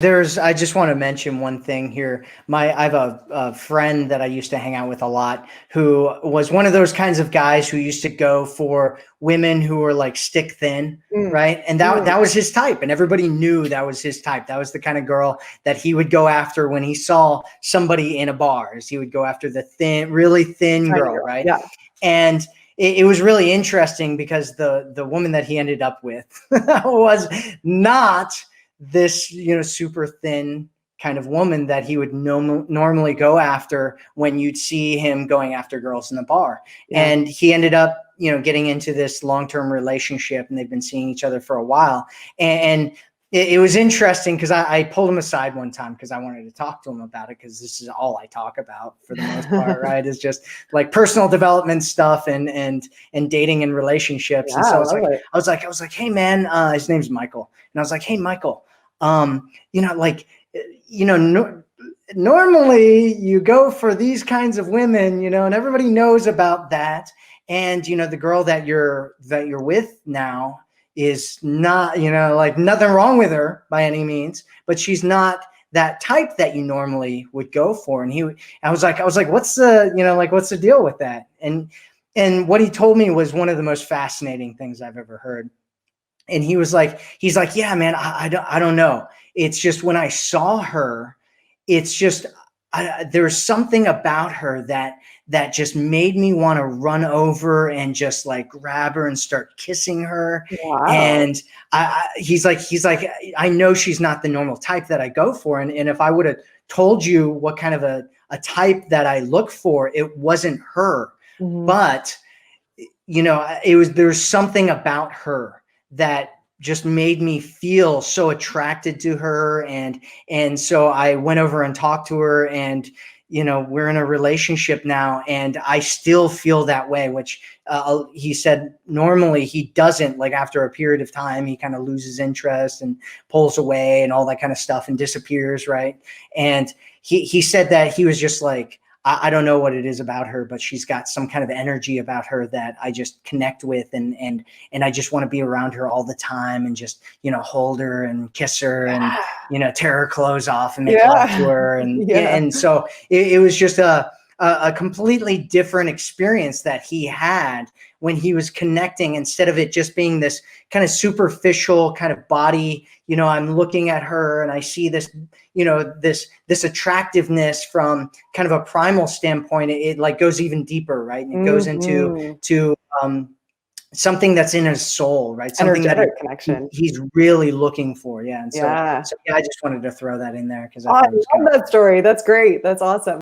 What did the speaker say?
I just want to mention one thing here. I have a friend that I used to hang out with a lot who was one of those kinds of guys who used to go for women who were like stick thin, Mm. right? And that was his type, and everybody knew that was his type. That was the kind of girl that he would go after when he saw somebody in a bar. He would go after the thin, really thin girl, right? Yeah. And it was really interesting because the woman that he ended up with was not this, super thin kind of woman that he would normally go after when you'd see him going after girls in the bar. Yeah. And he ended up, getting into this long-term relationship, and they've been seeing each other for a while. And it was interesting because I pulled him aside one time because I wanted to talk to him about it, because this is all I talk about for the most part, right? It's just like personal development stuff and dating and relationships. Yeah, and so I was like, hey man, his name's Michael. And I was like, hey Michael, normally you go for these kinds of women, and everybody knows about that. And, the girl that you're with now is not, like nothing wrong with her by any means, but she's not that type that you normally would go for. And I was like, what's the deal with that? And what he told me was one of the most fascinating things I've ever heard. And he's like, yeah, man, I don't know. It's just when I saw her, it's just, there's something about her that just made me want to run over and just like grab her and start kissing her. Wow. And he's like, I know she's not the normal type that I go for. And if I would have told you what kind of a type that I look for, it wasn't her. Mm-hmm. But, there's something about her that just made me feel so attracted to her. And so I went over and talked to her, and, we're in a relationship now, and I still feel that way, which he said normally he doesn't. Like after a period of time, he kind of loses interest and pulls away and all that kind of stuff and disappears. Right. And he said that he was just like, I don't know what it is about her, but she's got some kind of energy about her that I just connect with, and I just want to be around her all the time and just, hold her and kiss her and, tear her clothes off and make love to her. And so it was just a completely different experience that he had when he was connecting, instead of it just being this kind of superficial kind of body. I'm looking at her and I see this, this attractiveness from kind of a primal standpoint. It like goes even deeper, right? And it goes into something that's in his soul, right? Something energetic connection he's really looking for. Yeah. And so I just wanted to throw that in there because I thought it was love that story. That's great. That's awesome.